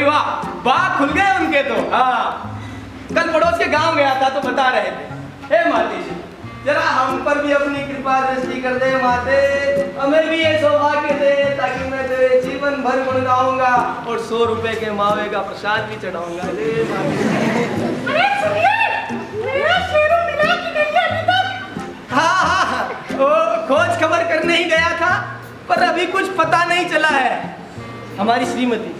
भाई वाह, बाग खुल गए उनके तो। हाँ, कल पड़ोस के गांव गया था तो बता रहे थे, हे माते जी जरा हम पर भी अपनी कृपा दृष्टि कर दे माते, हमें भी ये सौभाग्य दे ताकि मैं तेरे जीवन भर गुण गाऊंगा और 100 रुपए के मावे का प्रसाद भी चढ़ाऊंगा। अरे सुनिए, मेरा शेरू मिला कि नहीं अभी तक? हाँ, वो खोज खबर करने ही गया था पर अभी कुछ पता नहीं चला है। हमारी श्रीमती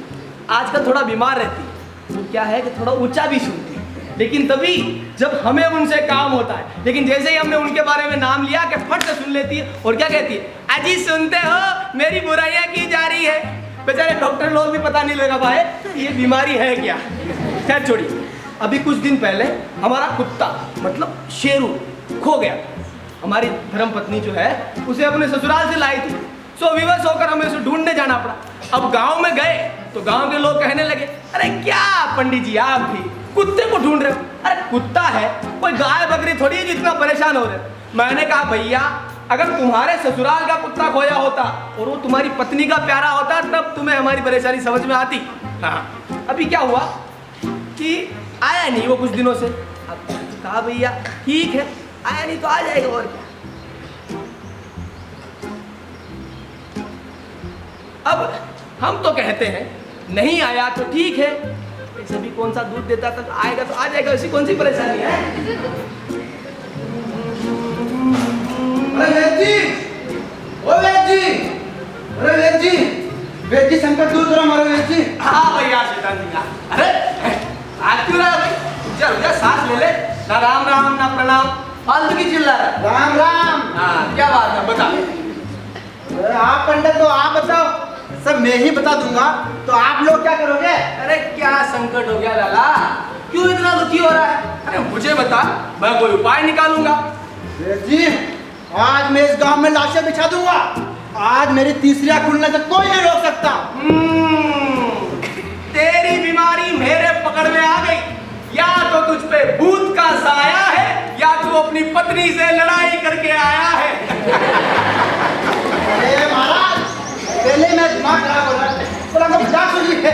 आजकल थोड़ा बीमार रहती है, वो क्या है कि थोड़ा ऊंचा भी सुनती है, लेकिन तभी जब हमें उनसे काम होता है, लेकिन जैसे ही हमने उनके बारे में नाम लिया कि फट से सुन लेती है और क्या कहती है, अजी सुनते हो मेरी बुराइयां की जा रही है। बेचारे डॉक्टर लोग भी पता नहीं लगा पाए ये बीमारी है क्या। खैर छोड़िए, अभी कुछ दिन पहले हमारा कुत्ता मतलब शेरू खो गया। हमारी धर्मपत्नी जो है उसे अपने ससुराल से लाई थी, सो विवश होकर हमें उसे ढूंढने जाना पड़ा। अब गांव में गए तो गांव के लोग कहने लगे, अरे क्या पंडित जी आप भी कुत्ते को ढूंढ रहे हो? अरे कुत्ता है, कोई गाय बकरी थोड़ी है जितना परेशान हो रहे। मैंने कहा भैया अगर तुम्हारे ससुराल का कुत्ता खोया होता और वो तुम्हारी पत्नी का प्यारा होता तब तुम्हें हमारी परेशानी समझ में आती। हाँ, अभी क्या हुआ कि आया नहीं वो कुछ दिनों से। अब कहा भैया ठीक है, आया नहीं तो आ जाएगा और क्या। अब हम तो कहते हैं नहीं आया तो ठीक है, ऐसे भी कौन सा दूध देता था, आएगा तो आ जाएगा, ऐसी कौन सी परेशानी है। अरे वेद जी, ओ वेद जी, अरे वेद जी संकट दूर करो हमारे वेद जी। हाँ भैया शैतान जी का, अरे आज क्यों रहा भाई, जरा सांस ले ले, ना राम राम ना प्रणाम, फालतू की चिल्ला रहा है। राम राम। हाँ क्या बात है बता। अरे आप पंडित तो आप बताओ, सब मैं ही बता दूंगा तो आप लोग क्या करोगे? अरे क्या संकट हो गया लाला, क्यों इतना दुखी हो रहा है? अरे मुझे बता, मैं कोई उपाय निकालूंगा। वेद जी आज मैं इस गांव में लाशें बिछा दूंगा, आज मेरी तीसरी खुलने से कोई नहीं रोक सकता। तेरी बीमारी मेरे पकड़ में आ गई, या तो तुझ पे भूत का साया है या तू अपनी पत्नी से लड़ाई करके आया है। अरे महाराज पहले मैं दिमाग खराब हो रहा है, बोला तो मजाक सुनिए।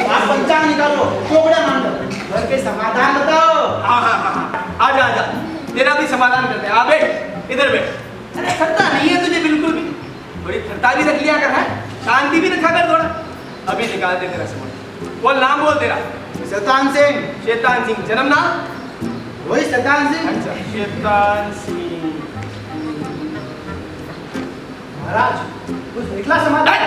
आप पंचांग निकालो, चोपड़े मान लो, घर के समाधान बताओ। हाँ, आजा आजा, तेरा भी समाधान करते हैं। आ बैठ, इधर बैठ। अरे खट्टा नहीं है तुझे बिल्कुल भी, बड़ी खट्टा भी रख लिया कर है, शांति भी रखा कर थोड़ा। अभी निकाल दे तेरा समाधान, बोल नाम बोल तेरा। शैतान सिंह। शैतान सिंह, जन्म नाम? वही शैतान सिंह। अच्छा शैतान सिंह। महाराज कुछ निकला समाधान?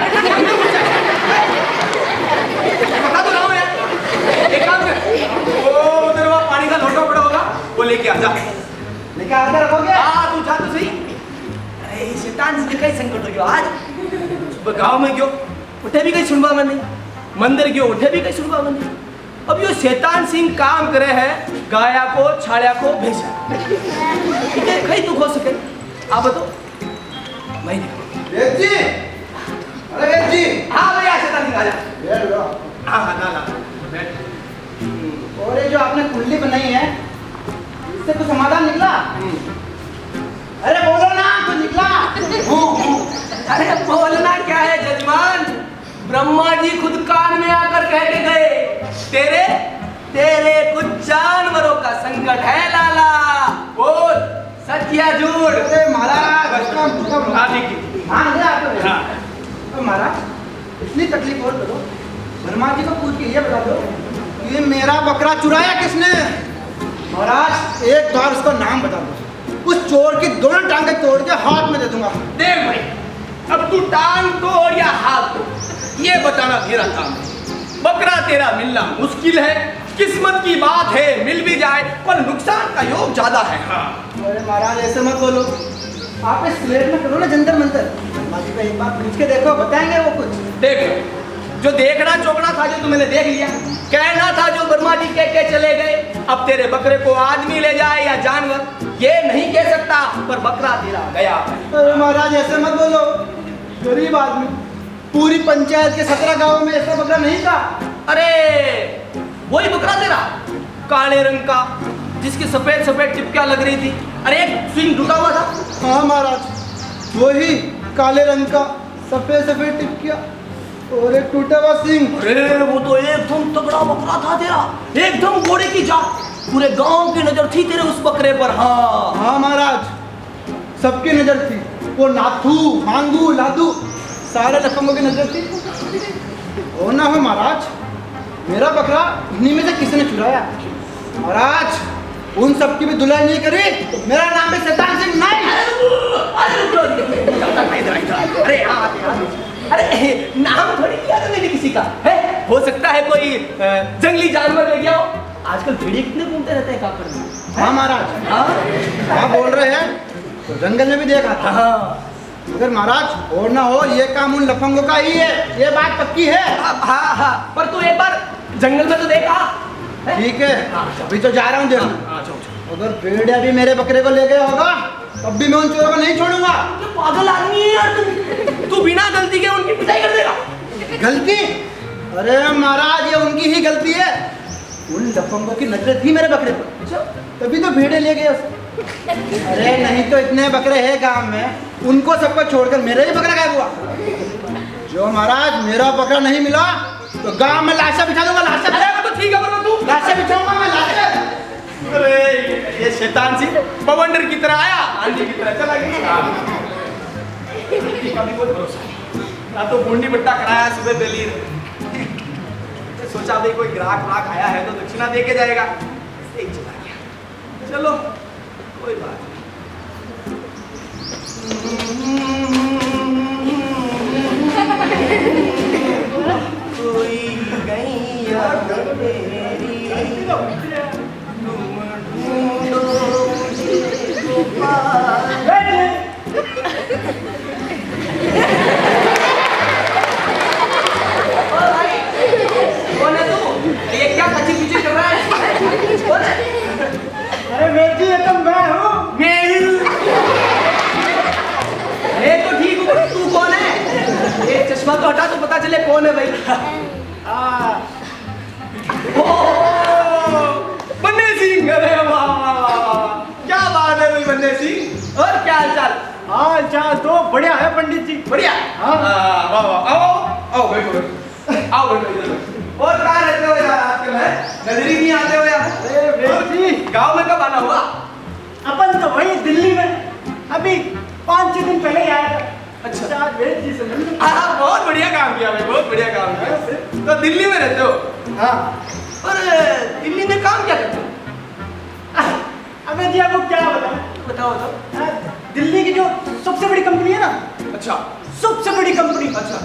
बता तो रहा हूँ यार, एक काम कर, वो उधर वहाँ पानी का लोटा पड़ा होगा, वो लेके आ जा। लेके आकर रखोगे? हाँ तू जा तो सही। अरे शैतान सिंह का ही संकट हो गया आज। सुबह गाँव में क्यों उठे भी कहीं सुनवा में नहीं, मंदिर क्यों उठे भी कहीं सुनवा में नहीं। अब यो शैतान सिंह काम करे है गाया को छाड़िया को भेजा, कहीं दुख हो सके। आप बताओ मैं देखो। वेद जी, अरे वेद जी। हाँ भैया शैतान सिंह आ जा। बैठ लो। हाँ हाँ ना बैठ। और ये जो आपने कुंडली बनाई है इससे कुछ समाधान निकला? अरे बोलो ना कुछ निकला? अरे बोलना क्या है जजमान, ब्रह्मा जी खुद कान में आकर कह के गए, तेरे तेरे कुछ जानवरों का संकट है लाला, बोल सच या झूठ। अरे महाराज हाँ ठीक मान गया आपको। हाँ। तो महाराज इतनी तकलीफ और करो, ब्रह्मा जी को पूछ के ये बता दो ये मेरा बकरा चुराया किसने? महाराज एक बार उसका नाम बता दो, उस चोर की दोनों टांगें तोड़ के हाथ में दे दूंगा। देख भाई, अब तू टांग तोड़ या हाथ तोड़ ये बताना मेरा काम है। बकरा तेरा मिलना मुश्किल है, किस्मत की बात है, मिल भी जाए पर नुकसान का योग ज्यादा है। हाँ। अरे महाराज ऐसे मत बोलो, आप इस स्लेट में करो ना जंतर मंतर, ब्रह्मा जी का एक बार पूछ के देखो, बताएंगे वो कुछ। देख जो देखना चौकना था जो तुमने देख लिया, कहना था जो ब्रह्मा जी कह के चले गए। अब तेरे बकरे को आदमी ले जाए या जानवर ये नहीं कह सकता, पर बकरा तेरा गया। अरे महाराज ऐसे मत बोलो, गरीब आदमी, पूरी पंचायत के 17 गांवों में ऐसा बकरा नहीं था। अरे वही बकरा तेरा काले रंग का जिसकी सफेद सफेद टिपकियां लग रही थी, अरे एक स्विंग टूटा हुआ था। हाँ महाराज वही काले रंग का सफेद सफेद टिपकिया। और एक टूटा हुआ सिंह। अरे वो तो एकदम तगड़ा बकरा था तेरा, एकदम घोड़े की जात। पूरे गांव की नजर थी तेरे उस बकरे पर। हाँ हाँ महाराज, सबकी नजर थी। वो नाथू, मांगू, लादू, सारे लफंगों की नजर थी। और ना हो महाराज, मेरा बकरा इन्हीं में से किसी ने चुराया। महाराज, उन सबकी भी धुलाई नहीं करी तो मेरा नाम भी शैतान सिंह नहीं। अरे अरे नाम थोड़ी किया था मैंने किसी का है। हो सकता है कोई जंगली जानवर ले गया हो। आजकल भेड़िए कितने घूमते रहते हैं कापड़ में। हाँ महाराज, हाँ हाँ बोल रहे हैं, तो जंगल में भी देखा था। हाँ मगर महाराज, और ना हो ये काम उन लफंगों का ही है, ये बात पक्की है। हाँ हाँ, पर तू एक बार जंगल में तो देखा। ठीक है, अभी तो जा रहा हूँ देखो। अगर भेड़िया भी मेरे बकरे को ले गया होगा तब भी मैं उन चोरों को नहीं छोड़ूंगा। ये पागल आदमी है यार तू बिना गलती के उनकी पिटाई कर देगा। गलती? अरे महाराज, ये उनकी ही गलती है। उन लफंगों की नजर थी मेरे बकरे पर, तभी तो भेड़े ले गए उसको। अरे नहीं तो इतने बकरे हैं गांव में, उनको सबको छोड़कर मेरा ही बकरा गायब हुआ। जो महाराज मेरा बकरा नहीं मिला तो गांव में लाशा बिछा दूंगा। लाशा? अरे तो ठीक है, पर तू लाशा बिछाऊंगा मैं, लाशा। अरे ये शैतान सिंह बवंडर की तरह आया, आंधी की तरह चला गया। कभी कोई भरोसा नहीं। ना तो बूंदी बट्टा कराया सुबह पहली, सोचा भाई कोई ग्राहक व्राहक आया है तो दक्षिणा दे के जाएगा, ऐसे ही चला गया। चलो कोई बात नहीं। कोई गैया मेरी कौन है तू? ये क्या कच्ची पीछे कर रहा है? कौन है? अरे बेटी, ये तो मैं हूँ। ये तो ठीक हूँ, तू कौन है? ये चश्मा तो हटा तो पता चले कौन है भाई। बन्ने सिंह, अरे वाह वाह वाह, क्या बात है भाई बन्ने सिंह। और क्या हाल चाल? हाल चाल तो बढ़िया है पंडित जी। बढ़िया। हाँ। वाह वाह, आओ आओ बैठो बैठो, आओ बैठो इधर। और कहाँ रहते हो यार आजकल? है नजर ही नहीं आते हो यार। अरे बेटी, गांव में कब आना हुआ? अपन तो वही दिल्ली में अभी 5-6 दिन पहले ही आया था। अच्छा। वेद जी से मिलने। हाँ, बहुत बढ़िया काम किया भाई, बहुत बढ़िया काम किया। तो दिल्ली में रहते हो? हाँ। और दिल्ली में काम क्या करते हो? अबे जी, आपको क्या बताऊं? बताओ बताओ। दिल्ली की जो सबसे बड़ी कंपनी है ना, अच्छा सबसे बड़ी कंपनी, अच्छा,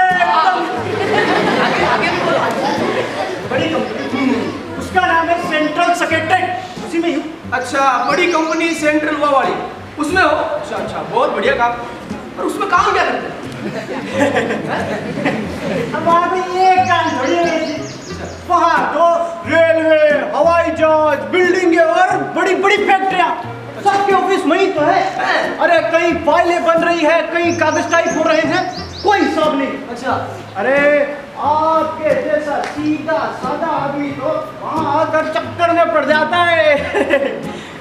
एकदम आगे आगे बोलो। बड़ी कंपनी, उसका नाम है सेंट्रल सेक्रेटरी। उसी में हूँ। अच्छा, बड़ी कंपनी सेंट्रल वो वाली, उसमें हो? अच्छा अच्छा, बहुत बढ़िया काम। और उसमें काम क्या करते हैं? अब वहाँ पे ये काम थोड़ी है, वहाँ तो रेलवे, हवाई जहाज, बिल्डिंगें और बड़ी बड़ी फैक्ट्रियाँ, सबके ऑफिस वही तो है। अरे कहीं फाइलें बन रही है, कहीं कागज टाइप हो रहे हैं, कोई हिसाब नहीं। अच्छा, अरे आपके जैसा सीधा साधा आदमी तो वहाँ आकर चक्कर में पड़ जाता है।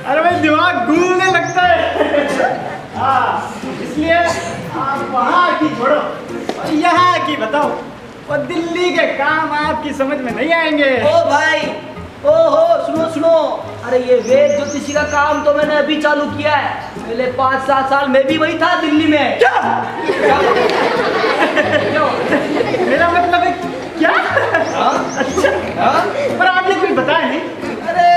अरे भाई, दिमाग घूमने लगता है। हाँ, इसलिए आप वहाँ की छोड़ो और यहाँ की बताओ। और दिल्ली के काम आपकी समझ में नहीं आएंगे। ओ भाई, ओहो सुनो सुनो, अरे ये वेद ज्योतिषी का काम तो मैंने अभी चालू किया है। पहले 5-7 साल मैं भी वही था दिल्ली में। क्या? क्यों? मेरा मतलब है क्या? हाँ? अच्छा, हाँ? पर आपने कुछ बताया नहीं। अरे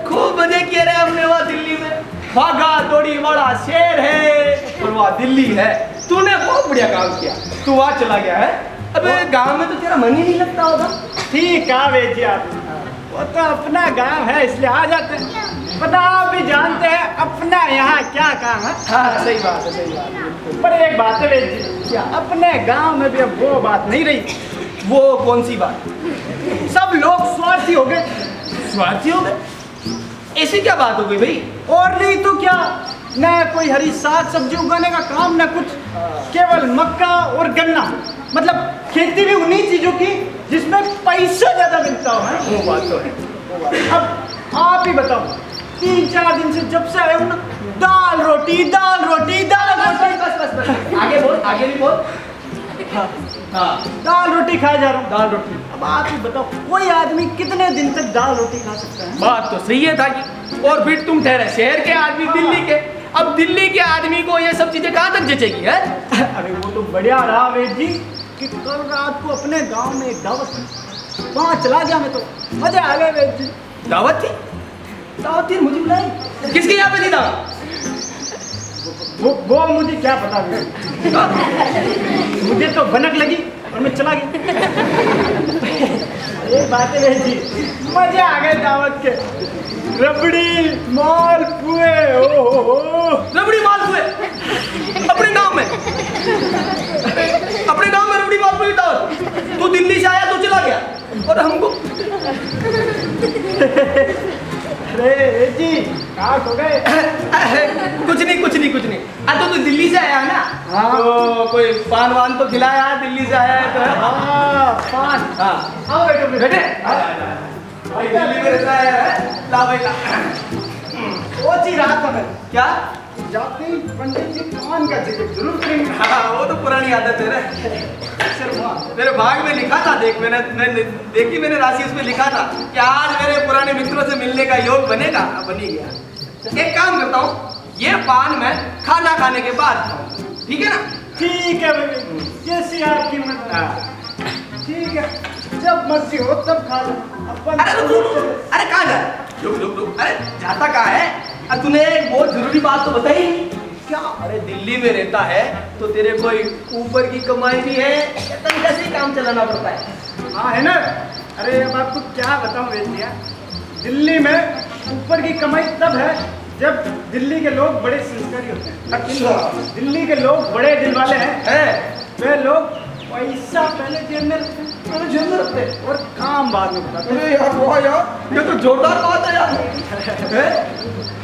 खूब मजे किए रहे हमने वहाँ दिल्ली में। भागा दौड़ी वाला शेर है और वहाँ दिल्ली है। तूने बहुत बढ़िया काम किया, तू वहाँ चला गया है। अबे गांव में तो तेरा मन ही नहीं लगता होगा। ठीक है बेजी, आप वो तो अपना गांव है इसलिए आ जाते हैं। पता आप भी जानते हैं अपना यहाँ क्या काम है। हाँ सही बात है, सही बात है। पर एक बात है बेजी, क्या अपने गांव में भी अब वो बात नहीं रही। वो कौन सी बात? सब लोग स्वार्थी हो गए। स्वार्थी हो गए? ऐसी क्या बात हो गई भाई? और नहीं तो क्या, न कोई हरी साग सब्जी उगाने का काम, न कुछ, केवल मक्का और गन्ना। मतलब खेती भी उन्हीं चीजों की जिसमें पैसा ज्यादा मिलता हो। है वो बात तो है। अब आप ही बताओ, 3-4 दिन से जब से आए हो ना, दाल रोटी दाल रोटी दाल रोटी। बस बस बस बस, आगे बोल, आगे भी बोल। हाँ, हाँ दाल रोटी खाए जा रहा हूँ। दाल रोटी। अब आप ही बताओ, कोई आदमी कितने दिन तक दाल रोटी खा सकता है? बात तो सही है था कि, और फिर तुम ठहरे शहर के आदमी, दिल्ली के। अब दिल्ली के आदमी को ये सब चीजें कहाँ तक जचेगी है? अरे वो तो बढ़िया रहा वेद जी कि कल रात को अपने गांव में एक दावत थी, वहाँ चला गया मैं तो मजे आ गए वेद जी। दावत थी? दावत थी, मुझे बुलाई? किसके यहाँ पे थी दावत? वो मुझे क्या पता वेद जी। मुझे तो भनक लगी और मैं चला गया। एक बात है वेद जी, मजे आ गए दावत के। रबड़ी मालपुए, ओ रबड़ी मालपुए अपने गांव में? अपने गांव में रबड़ी मालपुए की दावत? तू दिल्ली से आया तो चला गया और हमको। अरे जी कहाँ हो गए? कुछ नहीं। तो तू दिल्ली से आया ना? हाँ। तो कोई पान वान तो खिलाया, दिल्ली से आया है तो? हाँ पान। हाँ आओ बैठो बेटे। भाई दिल्ली में रहता है, ला भाई ला। वो जी रात में क्या? जाते ही पंडित जी पान का जिक्र जरूर करेंगे। हाँ वो तो पुरानी आदत है ना। मेरे भाग में लिखा था, देख मैंने राशि उसमें लिखा था कि आज मेरे पुराने मित्रों से मिलने का योग बनेगा। अब बन ही गया। एक काम करता हूँ, ये पान मैं खाना खाने के बाद खाऊं, ठीक है ना? ठीक है भाई, जैसी आपकी मर्जी। ठीक है, जब मर्जी हो तब खा लो। अपन अरे रुक, अरे कहाँ जा रहा है? रुक, अरे जाता कहाँ है? अरे तूने एक बहुत जरूरी बात तो बताई नहीं। क्या? अरे दिल्ली में रहता है तो तेरे कोई ऊपर की कमाई भी है, तरीका से ही काम चलाना पड़ता है। हाँ है ना। अरे अब आपको क्या बताऊँ वेद भैया, दिल्ली में ऊपर की कमाई तब है जब दिल्ली के लोग बड़े संस्कारी होते हैं। अच्छा। दिल्ली के लोग बड़े दिल वाले हैं। वे लोग पैसा पहले जेब में रखते हैं, अरे जेब में रखते हैं और काम बाद में बताते हैं। अरे यार वाह यार, ये तो जोरदार बात है यार।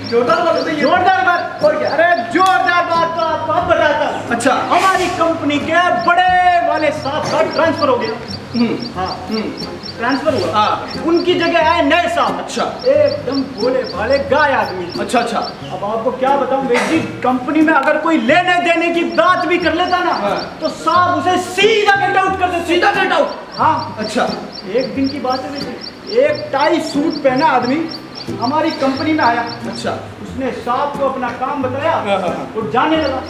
जोरदार बात है ये। जोरदार बात। और क्या? अरे जोरदार बात तो आपको अब बताता हूँ। अच्छा। हमारी कंपनी के बड़े वाले साथ ट्रांसफर हो गया। हाँ ट्रांसफर हुआ। हाँ। उनकी जगह आए नए साहब। अच्छा। एकदम भोले भाले गाय आदमी। अच्छा। अब आपको क्या बताऊं वेद जी, कंपनी में अगर कोई लेने देने की बात भी कर लेता ना, हाँ। तो साहब उसे सीधा गेट आउट कर देते। सीधा गेट आउट? हाँ। अच्छा। एक दिन की बात है वेद जी, एक टाई सूट पहना आदमी हमारी कंपनी में आया। अच्छा। उसने साहब को अपना काम बताया हाँ। और जाने लगा।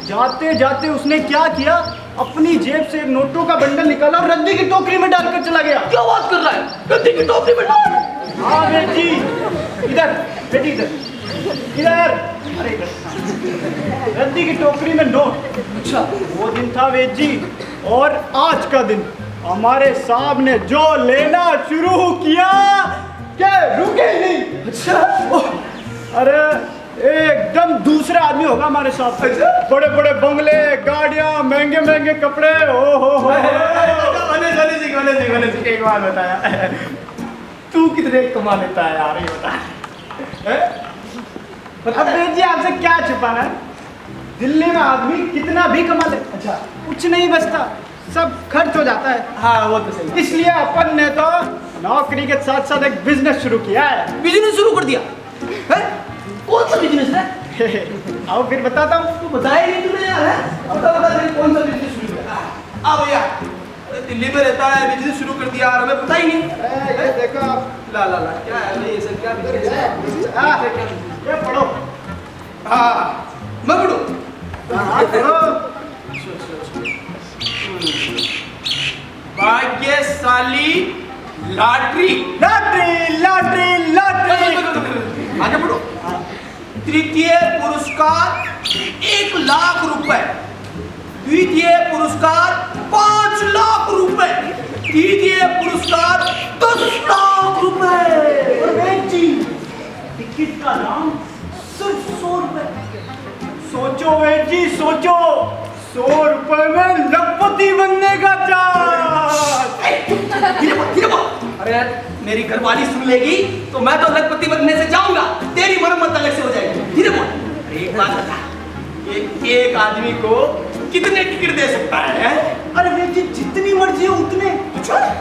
जाते जाते उसने क्या किया, अपनी जेब से नोटों का बंडल निकाला और रद्दी की टोकरी में डालकर चला गया। क्या बात कर रहा है? रद्दी की टोकरी में डाल? हाँ वेद जी, इधर बेटी इधर। अरे इधर रद्दी की टोकरी में नोट। अच्छा। वो दिन था वेद जी, और आज का दिन हमारे साहब ने जो लेना शुरू किया क्या रुके ही नहीं। अच्छा। अरे एकदम दूसरा आदमी होगा हमारे साथ। अच्छा? बड़े बड़े बंगले, गाड़ियां, महंगे महंगे कपड़े। ओ हो एक बार बताया, तू कितने कमा लेता है यार, ये बता। अब वेद जी आपसे क्या छुपाना है, दिल्ली में आदमी कितना भी कमा ले, अच्छा। कुछ नहीं बचता, सब खर्च हो जाता है। हाँ वो तो सही। इसलिए अपन ने तो नौकरी के साथ साथ एक बिजनेस शुरू किया है। बिजनेस शुरू कर दिया है? कौन सा बिजनेस है? आओ फिर बताता हूँ। तू बताया नहीं तूने यार, है? बता तेरे कौन सा बिजनेस शुरू किया? आ भैया, अरे दिल्ली में रहता है, बिजनेस शुरू कर दिया और हमें पता ही नहीं। ये देखो आप, ला क्या है ये सब? क्या बिजनेस है? ये पढ़ो। हाँ मैं पढ़ूँ? हाँ, पढ़ो। भाग्यशाली लॉटरी। Lottery lottery lottery. आगे बढ़ो। तृतीय पुरस्कार 1 लाख रुपए, द्वितीय पुरस्कार 5 लाख रुपए, तृतीय पुरस्कार 10 लाख रुपए। और वेद जी, टिकट का नाम सिर्फ 100 रुपए। सोचो वेद जी सोचो, 100 रुपए में लखपति बनने का चांस। धीरे बोल। अरे मेरी घरवाली सुन लेगी तो मैं तो लखपति बनने से जाऊंगा, तेरी मरम्मत अलग से हो जाएगी। धीरे बोल। अरे एक बात बता, एक आदमी को कितने टिकट दे सकता है? अरे वेद जी जितनी मर्जी हो उतने,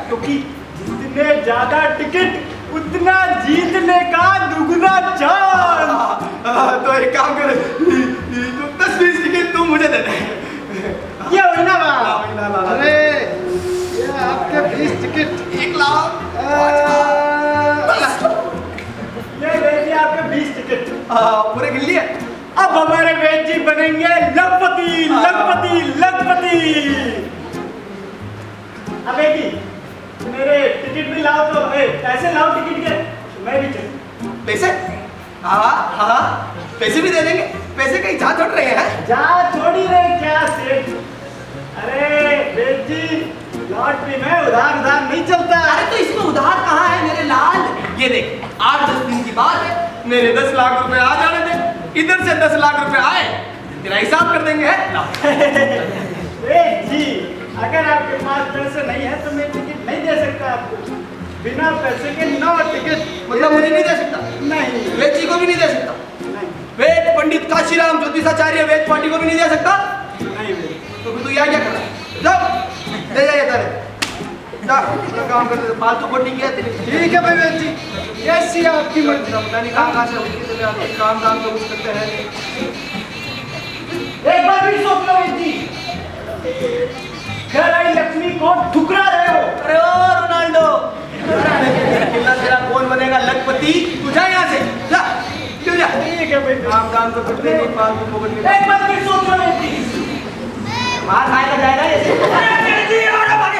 क्योंकि जितने ज्यादा टिकट उतना जीतने का दुगना चांस। तो एक काम कर, 10-20 टिकट तू मुझे दे दे। ये वही ना बात। ला। अरे 20 टिकट। एक लाओ। ये लीजिए आपके 20 टिकट। पूरे गिन लिए। अब हमारे वेद जी बनेंगे लखपति, लखपति, लखपति। अब जी मेरे टिकट भी लाओ तो पैसे लाओ टिकट के, मैं भी चलूं। पैसे? हाँ, पैसे भी दे देंगे। पैसे कहीं जा छोड़ रहे हैं? जा छोड़ी रहे क्या सेठ? अरे वेद जी लॉटरी में उधार उधार नहीं चलता। अरे तो इसमें उधार कहाँ है मेरे लाल? ये देख 8-10 दिन की बात है, मेरे 10 लाख रुपए आ जाने दे। इधर से 10 लाख रुपए आए, तेरा हिसाब कर देंगे। वेद जी अगर आपके पास पैसे नहीं है तो मैं टिकट नहीं दे सकता आपको। बिना पैसे के 9 टिकट। मतलब मुझे नहीं दे सकता? नहीं। वेद जी को भी नहीं दे सकता? नहीं। वेद पंडित काशीराम ज्योतिषाचार्य वेद पार्टी को भी नहीं दे सकता? नहीं वेद। तो फिर तू यहाँ क्या कर रहा है? जाओ ले जाइए तारे, जा अपना काम करते। फालतू खोटी किया तेरे। ठीक है भाई वेद जी, जैसी आपकी मर्जी। पता नहीं कहाँ से होती है, काम दाम तो कुछ करते हैं। एक बार भी सोच लो वेद जी, घर आई लक्ष्मी को ठुकरा रहे हो। अरे ओ रोनाल्डो, कितना तेरा कौन बनेगा लखपति? तू जा यहाँ से, जा क्यों जा? ठीक है भाई। काम दाम तो करते नहीं, फालतू फोकट के। एक बार भी सोच लो वेद जी। मार खाएगा जाएगा ऐसे। अरे वेद जी और भागे।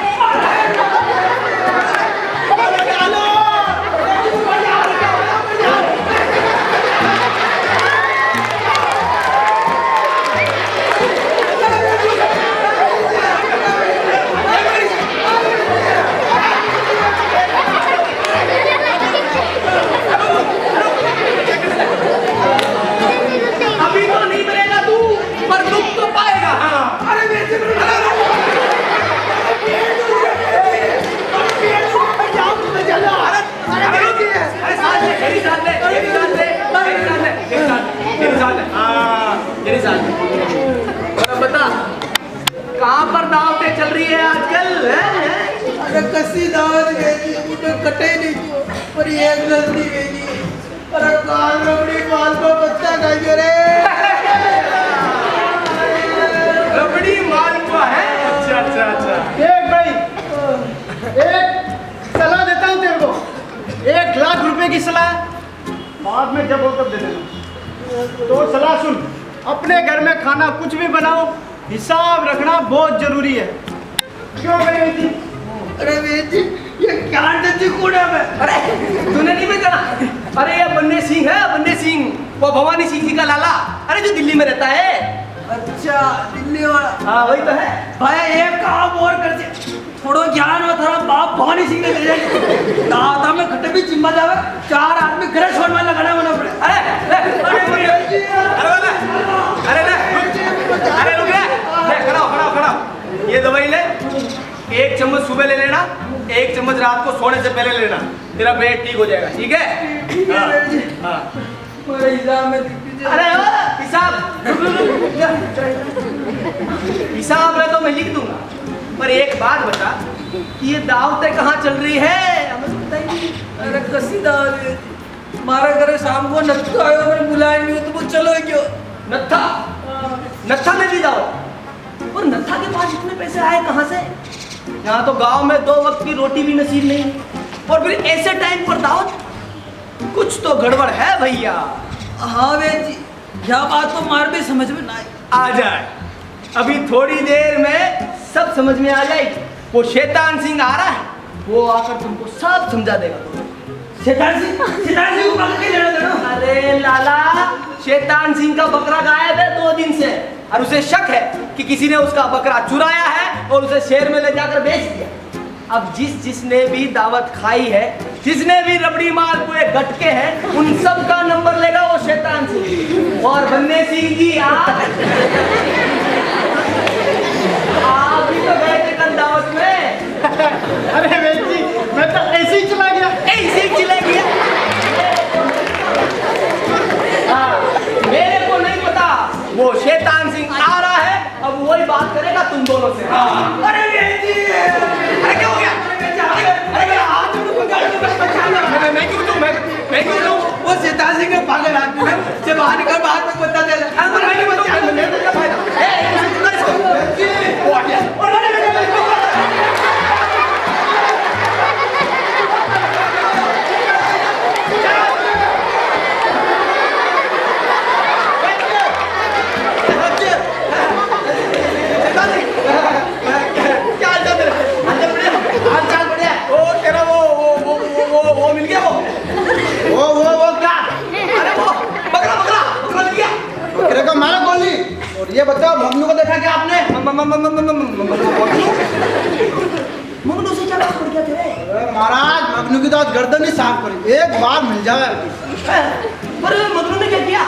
अभी तो नहीं मरेगा तू, पर दुख तो पाएगा। हाँ। अरे मेरे से बता कहाँ पर दावतें चल रही है आजकल? अरे कसी दावत गई मुझे कटे नहीं तो पर ये गलती गई। अरे कान रबड़ी माल को बच्चा खाइए रे। रबड़ी मालपुआ है? अच्छा। देख भाई, एक सलाह देता हूँ तेरे को, 1 लाख रुपए की सलाह, बाद में जब हो तब दे देना। तो सलाह सुन, अपने घर में खाना कुछ भी बनाओ, हिसाब रखना बहुत जरूरी है। क्यों भाई वेद जी? अरे वेद जी ये क्या डंडी कूड़ा में। अरे तूने नहीं बेचा? अरे ये बन्ने सिंह है, बन्ने सिंह, वो भवानी सिंह जी का लाला। अरे जो दिल्ली में रहता है। अच्छा दिल्ली वाला। हाँ वही तो है। भाई एक काम और कर दे, थोड़ा ज्ञान हो थारा बाप भवानी सिंह ने ले जाए दाता में खट्टे भी जिम्मा जावे 4 आदमी घर छोड़ में लगाना मना पड़े। अरे रुक ले, खड़ा। ये दवाई ले, 1 चम्मच सुबह ले लेना, 1 चम्मच रात को सोने से पहले लेना, तेरा पेट ठीक हो जाएगा। ठीक है? हाँ। मेरे हिसाब में दिख दीजिए। अरे हिसाब है तो मैं लिख दूंगा, पर एक बात बता कि ये दावतें कहाँ चल रही है? हमें तो बताइए। अरे कसी दावत है हमारे घर शाम को नत्थु आयो, मैंने बुलाया नहीं तो वो चलो क्यों? नत्था में भी दावत? और नत्था के पास इतने पैसे आए कहाँ से? यहाँ तो गांव में 2 वक्त की रोटी भी नसीब नहीं, और फिर ऐसे टाइम पर दावत? कुछ तो गड़बड़ है भैया। हाँ वेद जी क्या बात तो मार भी समझ में ना आई। आ जाए, अभी थोड़ी देर में सब समझ में आ जाएगी। वो शैतान सिंह आ रहा है, वो आकर तुमको सब समझा देगा। शैतान सिंह को पकड़ के लेना देना। अरे लाला, शैतान सिंह का बकरा गायब है 2 दिन से, और उसे शक है कि किसी ने उसका बकरा चुराया है और उसे शहर में ले जाकर बेच दिया। अब जिसने भी दावत खाई है, जिसने भी रबड़ी मालपुए गटके हैं, उन सब का नंबर लेगा वो शैतान सिंह। और बन्ने सिंह जी आप भी तो गए थे कल दावत में। अरे वेद जी मैं तो ऐसे ही चला गया। हाँ, मेरे को नहीं पता, वो शैतान सिंह आ रहा है, अब वही बात करेगा तुम दोनों से। अरे वेद जी अरे क्या हो गया? अरे मेरा हाथ मैं क्यों लूं? वो शैतान सिंह के पागल आदमी है, से बाहर निकल बाहर में बता दे। महाराज मगनू की तो आज गर्दन ही साफ करी, एक बार मिल जाए। पर मगनू ने क्या किया?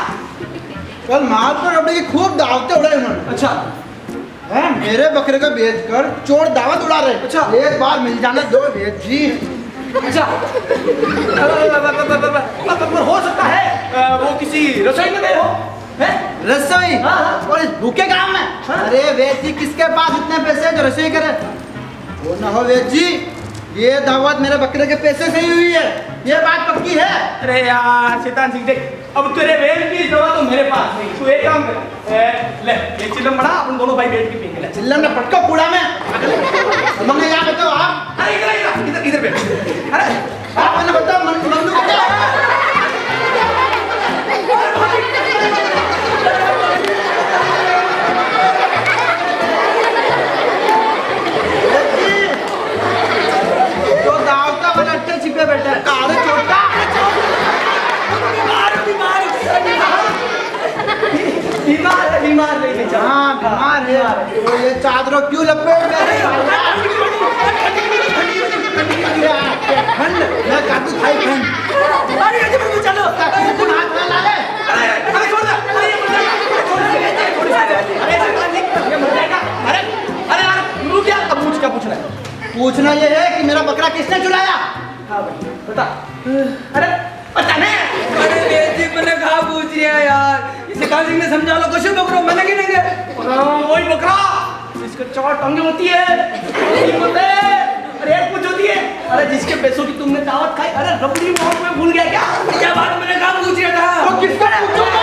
कल माल पर रबड़े की खूब दावतें उड़ाई उन्होंने। अच्छा हैं, मेरे बकरे को बेचकर चोर दावत उड़ा रहे। अच्छा। एक बार मिल जाना दो भेद जी। अच्छा पर हो सकता है वो किसी रसोई में गए हो हैं? रसोई? हाँ, हाँ। और इस भूखे काम में? हाँ। अरे वेद जी, किसके पास इतने पैसे हैं जो रसोई करे? वो ना हो वेद जी, ये दावत मेरे बकरे के पैसे से ही हुई है, ये बात पक्की है। अरे यार शैतान सिंह, देख अब तेरे वेल की दवा तो मेरे पास नहीं, तू एक काम कर, ले ये चिल्लम बड़ा, अपन दोनों भाई बैठ के पियेंगे। ले चिल्लम ने पटको कूड़ा में मम्मी यहाँ बताओ आप। अरे इधर बैठ। अरे आप मैंने बताओ मगनू को क्या है? तो दावता वाला अट्टे छिपे बैठा है, काले छोटा। बीमार नहीं हाँ बीमार है, तो ये चादरों क्यों लपेट रहे हैं? खंड, मैं काटू खाई खंड। चलो कौन हाथ में ला ले? अरे छोड़ दे, अरे ये मर जाएगा, अरे शैतान सिंह, ये मर जाएगा। अरे यार रुक जा, अब पूछ क्या पूछ रहा है? पूछना ये है कि मेरा बकरा किसने चुराया? हाँ भाई बता। अरे पता नहीं। अरे वेद जी मैंने कहा पूछ रहा है यार, इसे काल सिंह ने समझा लो, कुछ बकरो मैंने की नहीं वही बकरा जिसके 4 टांगे होती है, अरे एक पूछ होती है, अरे जिसके पैसों की तुमने दावत खाई। अरे रबड़ी मोहन में भूल गया क्या? क्या बात मैंने कहा पूछ रहा था? तो किसका पूछूंगा?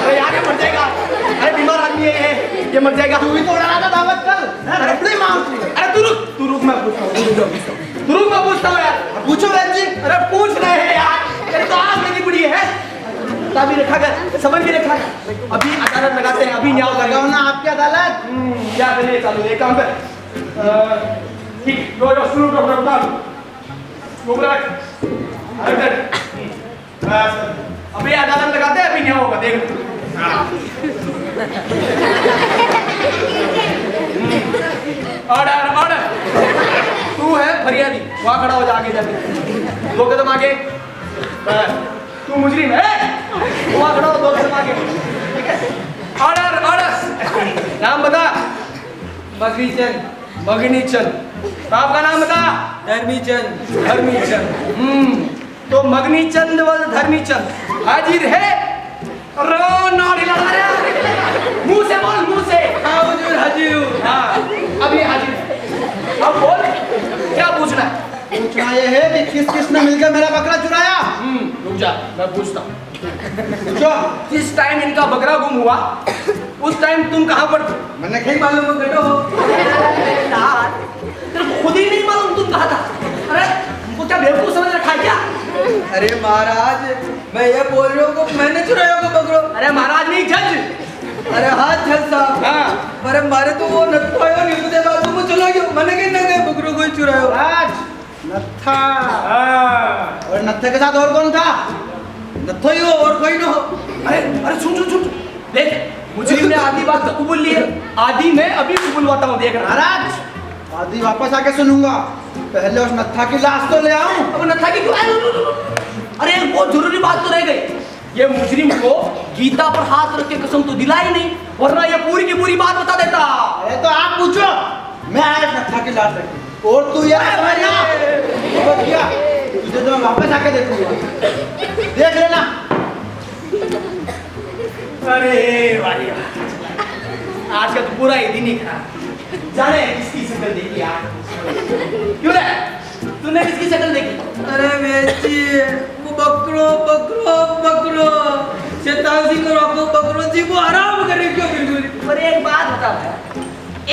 अरे यार ये मर जाएगा, अरे बीमार आदमी है ये मर जाएगा। तू ही तो उड़ा था दावत कल, रबड़ी मांगती है। अरे तू रुक मैं पूछता हूँ, तू रुक मैं पूछता हूँ यार। पूछो वेद जी। अरे पूछ रहे हैं यार, तेरे तो आग लगी पड़ी है। भी रखा कर, समझ भी रखा है। अभी अदालत लगाते हैं, अभी न्याय लगाओ ना आपकी अदालत। क्या करिए, चालू एक काम कर, ठीक जो शुरू कर बता अभी अदालत लगाते हैं, अभी न्याय होगा, देख। ऑर्डर ऑर्डर, तू है फरियादी, वहां खड़ा हो जा, आगे जाके 2 कदम आगे। तू मुजरिम है, वहां खड़ा हो 2 कदम आगे, ठीक है? ऑर्डर ऑर्डर, नाम बता। मगनीचंद। मगनीचंद। आपका नाम बता। धर्मीचंद। धर्मीचंद। तो मगनीचंद व धर्मीचंद हाजिर है। मुंह से बोल, मुंह से। हाँ हुजूर हाजिर। हाँ अभी हाजिर है, अब बोल क्या पूछना है? पूछना ये है कि किस किसने मिलकर मेरा बकरा चुराया? रुक जा, मैं पूछता हूँ। जो जिस टाइम इनका बकरा गुम हुआ उस टाइम तुम कहाँ पर थे? मैंने कहीं मालूम हो गटो हो। यार तेरे को खुद ही नहीं मालूम तुम कहाँ था? अरे हमको क्या बेवकूफ समझ रखा है क्या? अरे महाराज मैं ये बोल रहा हूँ कि मैंने चुराया होगा बकरो। अरे महाराज नहीं, जज। अरे हाथ जज साहब। हाँ। अरे मारे तो वो नत्थो आयो नहीं, मुझे बात तुम चला गयो, मैंने कहीं ना गए बकरो कोई चुरायो। राज नत्था। हाँ। और नत्थे के साथ और कौन था? नत्थो ही हो और कोई ना हो। अरे अरे सुन सुन सुन, देख मुझे ने आधी बात तो कबूल ली है, आधी मैं अभी कबूलवाता हूँ, देख रहा। महाराज आदि वापस आके सुनूंगा, पहले उस नत्था की लाश तो ले आऊं। अब नत्था की क्यों आए? अरे एक बहुत जरूरी बात तो रह गई, ये मुजरिम को गीता पर हाथ रख के कसम तो दिलाई नहीं, वरना ये पूरी की पूरी बात बता देता। अरे तो आप पूछो, मैं आया नत्था की लाश रखी और तू यार समझना क्या? तुझे तो मैं वापस आके देखूंगा, देख लेना। अरे वाह, आज का तो पूरा ही दिन ही खराब। जाने किसकी शक्ल देखी यार? क्यों रे, तूने किसकी शक्ल देखी? अरे बेची वो बकरो बकरो बकरो शैतान सिंह को रोको, बकरो जी को आराम करे क्यों बिल्कुल। पर एक बात बता भाई,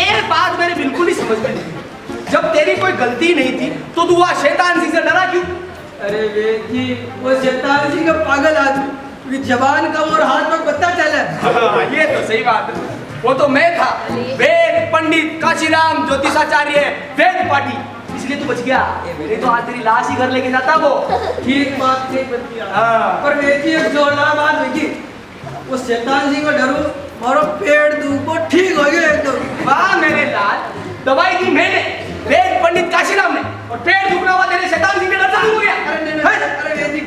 एक बात मेरे बिल्कुल ही समझ में नहीं, जब तेरी कोई गलती नहीं थी तो तू वहाँ शैतान सिंह से डरा क्यों? अरे बेची वो शैतान सिंह का पागल आदमी, जबान का और हाथ में पता चला। हाँ, ये तो सही बात है, वो तो मैं था, वेद पंडित काशीराम ज्योतिषाचार्य वेद पाटी, इसलिए तू बच गया। मेरी तो आज तेरी लाश ही घर लेके जाता वो। ठीक बात नहीं बनती। हाँ। पर बेची एक जोरदार बात देखी, वो शैतान सिंह को डरो मारो पेट दुखो ठीक हो गया एकदम। वाह मेरे लाल, दवाई दी मैंने, वेद पंडित काशीराम ने, और पेट दुखना हुआ तेरे शैतान सिंह के डर चालू हो गया। अरे ये जी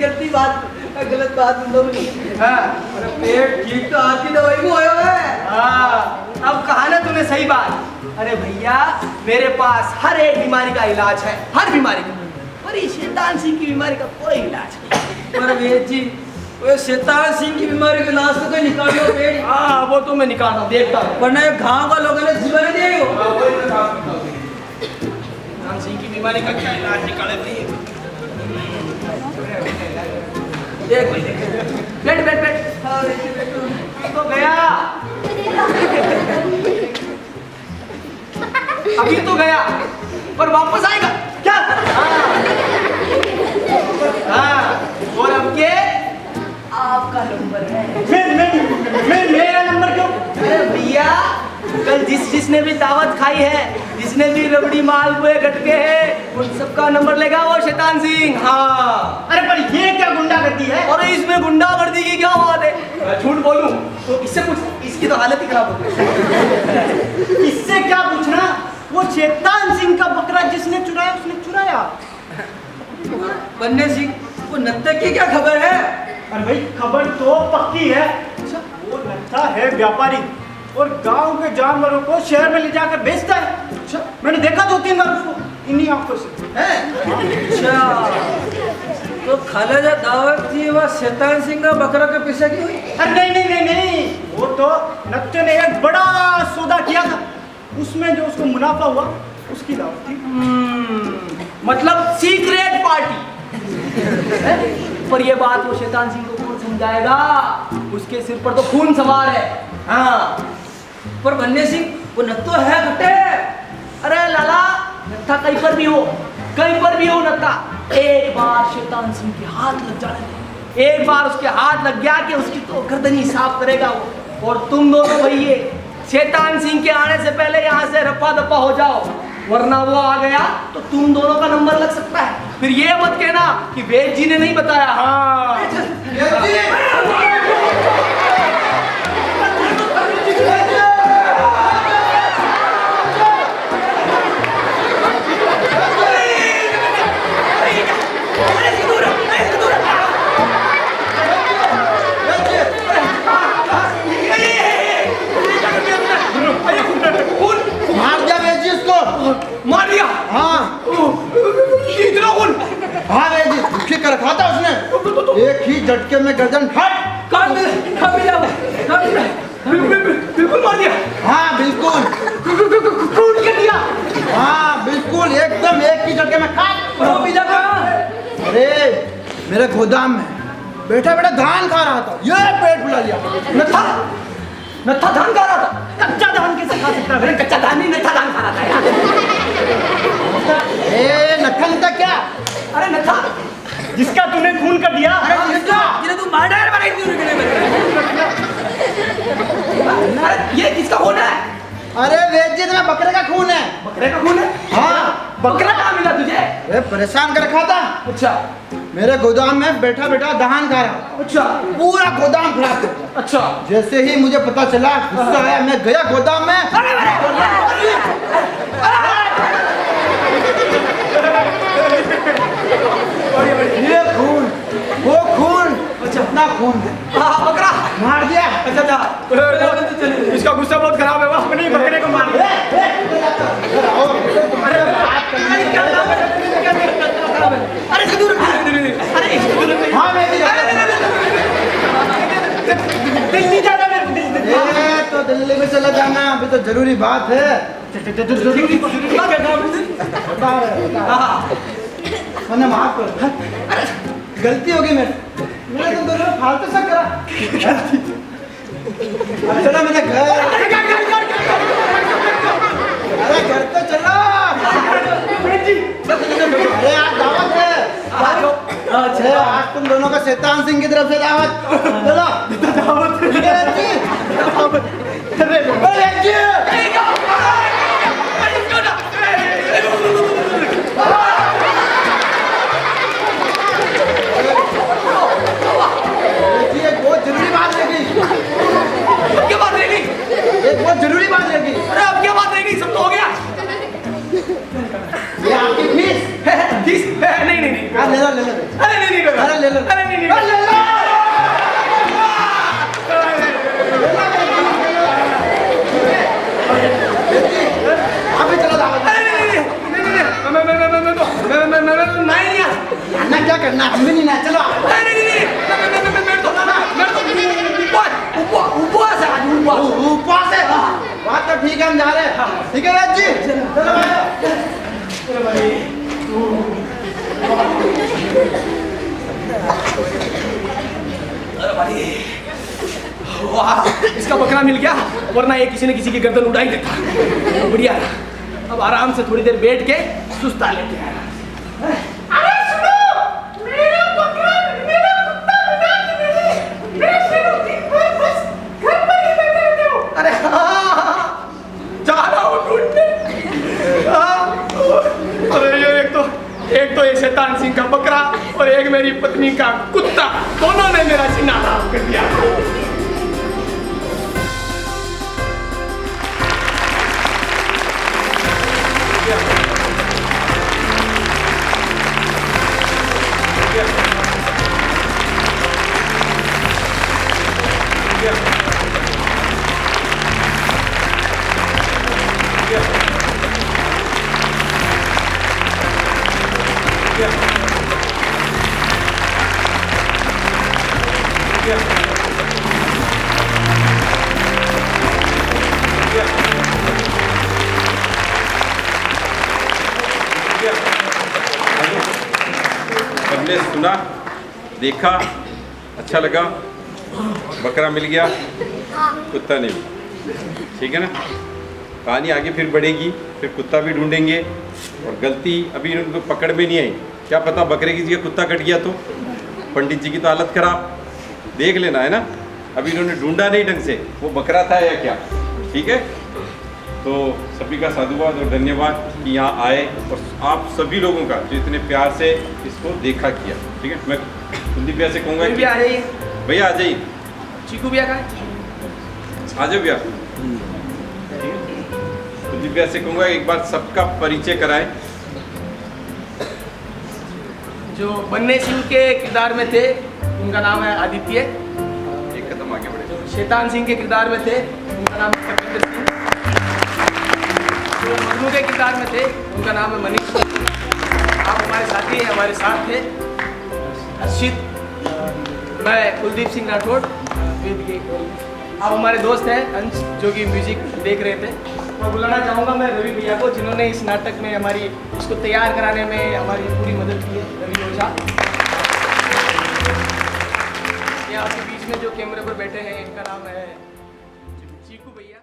गलत बात नहीं। हाँ, अरे पेट ठीक तो आपकी दवाई को आया है। हाँ, अब कहा ना तूने सही बात। अरे भैया, मेरे पास हर एक बीमारी का इलाज है, हर बीमारी का, पर इस शैतान सिंह की बीमारी का कोई इलाज नहीं। पर वेद जी, वो शैतान सिंह की बीमारी के इलाज तो कोई निकालियो पेट। हाँ, वो तो मैं निकालता हूँ, देखता हूँ। वरना ये गाँव का लोगों ने जीवन दिए हो। शैतान सिंह की बीमारी का क्या इलाज निकाले भाई? देख भाई, देख। बैठ। तो गया, अभी तो गया, पर वापस आएगा क्या? हाँ, और अब के आपका नंबर है। मेरा नंबर क्यों? अरे भैया, कल जिसने भी दावत खाई है, जिसने भी रबड़ी मालपुए गटके हैं, उन सबका नंबर लेगा वो शैतान सिंह। हाँ। अरे पर ये क्या गुंडागर्दी है? और इसमें गुंडागर्दी की क्या बात है? मैं झूठ बोलूं तो इससे पूछ, इसकी तो हालत ही खराब हो गई। इससे क्या पूछना? वो शैतान सिंह का बकरा जिसने चुराया उसने चुराया। बन्ने सिंह, वो नत्ते की क्या खबर है? अरे भाई खबर तो पक्की है। वो नत्था है व्यापारी और गांव के जानवरों को शहर में ले जाकर बेचता है। अच्छा, मैंने देखा 2-3 बार उसको इन्हीं आंखों से। अच्छा, तो खालेजा दावत थी वह शैतान सिंह का बकरा के पीछे की हुई? अरे नहीं, वो तो नत्थे ने एक बड़ा सौदा किया था, उसमें जो उसको मुनाफा हुआ उसकी दावत थी। मतलब सीक्रेट पार्टी। पर ये बात वो शैतान सिंह को कौन समझाएगा? उसके सिर पर तो खून सवार है। हाँ, पर बन्ने सिंह, वो नत्तो है घटे। अरे लाला, नत्था कहीं पर भी हो नत्था, एक बार शैतान सिंह के हाथ लग जाने दे। एक बार उसके हाथ लग गया कि उसकी तो गर्दनी साफ करेगा वो। और तुम दोनों भैये शैतान सिंह के आने से पहले यहाँ से रफा दफा हो जाओ, वरना वो आ गया तो तुम दोनों का नंबर लग सकता है। फिर ये मत कहना कि वेद जी ने नहीं बताया। हाँ, मार दिया वेद जी उसको। मार दिया? हाँ इतना खून? हाँ वेद जी, दुखी कर रखा था उसने। एक ही झटके में गर्दन फट। बिल्कुल मार दिया। हाँ बिल्कुल। खून कर दिया। हाँ बिल्कुल, एकदम एक ही झटके में खाट। अरे मेरे गोदाम में बैठा धान खा रहा था, ये पेट फुला लिया। नत्था धान खा रहा था? कच्चा धान कैसे खा सकता है? कच्चा धान नहीं, नत्था धान खा रहा था यार। नत्था क्या? अरे नत्था जिसका तूने खून कर दिया। अरे जिसका जिन्हें तू मर्डर बनाई थी उनके अरे ये किसका खून है? अरे वेद जी, तुम्हें बकरे का खून है। बकरे का खून है? हाँ। बकरा कहाँ मिला तुझे? अरे परेशान कर रखा था, अच्छा मेरे गोदाम में बैठा धान खा रहा। अच्छा पूरा गोदाम खराब कर दिया। अच्छा। जैसे ही मुझे पता चला, गुस्सा आया, मैं गया गोदाम में। ये खून, वो खून, अपना खून हाँ, बकरा मार दिया। अच्छा। इसका गुस्सा बहुत खराब है, अपने बकरे को मार दिया। अरे हाँ मैं दिल्ली जाना मेरे तो दिल्ली में चला जाना अभी तो जरूरी बात है। मैंने माफ कर, गलती होगी मैंने तुम दोनों फालतू सा करा। अब चलो मेरे घर। अरे घर तो चलो। अरे आज दावत है। अच्छा, आज तुम दोनों का शैतान सिंह की तरफ से दावत। चलो दावत क्या बात रहेगी? बात रहेगी। अरे अब क्या बात रह गई, सब तो हो गया। ये आपकी फीस। फीस नहीं नहीं नहीं, हाँ, ले लो ले लो। अरे नहीं नहीं कोई बात। अरे ले लो। अरे नहीं नहीं, अरे ले लो। आप भी चलो दावत में। अरे नहीं नहीं नहीं नहीं नहीं, मैं नहीं आ। ना क्या करना हम भी नहीं ना चलो। अरे नहीं नहीं नहीं, मैं तो उपवास है आज, उपवास। उपवास है। बात तो ठीक है हम जा रहे हैं। ठीक है राज जी चलो भाई। अरे भाई वाह, इसका बकरा मिल गया, वरना ये किसी न किसी की गर्दन उड़ा ही देता। बढ़िया, अब आराम से थोड़ी देर बैठ के सुस्ता लेते हैं। अरे सुनो, मेरा बकरा, मेरा कुत्ता मिला कि नहीं? मेरे शेरू दिन भर बस घर पर ही बैठे रहते हो। अरे हाँ, जा रहा हूँ ढूंढने। अरे ये एक तो ये शैतान सिंह का बकरा और एक मेरी पत्नी का कुत्ता, दोनों ने मेरा सीना हराम कर दिया। हमने सुना, देखा, अच्छा लगा, बकरा मिल गया, कुत्ता नहीं मिला, ठीक है ना। कहानी आगे फिर बढ़ेगी, फिर कुत्ता भी ढूंढेंगे और गलती अभी उनको पकड़ में नहीं आई। क्या पता बकरे की जगह कुत्ता कट गया तो पंडित जी की तो हालत खराब, देख लेना है ना। अभी इन्होंने ढूंढा नहीं ढंग से, वो बकरा था या क्या, ठीक है। तो सभी का साधुवाद और धन्यवाद कि यहाँ आए और आप सभी लोगों का जो इतने प्यार से इसको देखा किया, ठीक है। मैं कुलदीप भैया से कहूँगा भी आ जाइए, भैया आ जाइए, चीकू भैया का आ जाओ भैया। कुलदीप भैया से कहूँगा एक बार सबका परिचय कराएं। जो बन्ने सिंह के किरदार में थे उनका नाम है आदित्य। एक कदम आगे बढ़े। जो शैतान सिंह के किरदार में थे उनका नाम है कपिंदर सिंह। जो मजनू के किरदार में थे उनका नाम है मनीष। आप हमारे साथी हैं, हमारे साथ थे हर्षित, मैं कुलदीप सिंह राठौड़। आप हमारे दोस्त हैं अंश, जो कि म्यूजिक देख रहे थे। मैं बुलाना चाहूँगा मैं रवि भैया को, जिन्होंने इस नाटक में हमारी इसको तैयार कराने में हमारी पूरी मदद की है। रवि ओझा ये आपके बीच में जो कैमरे पर बैठे हैं, इनका नाम है चीकू भैया।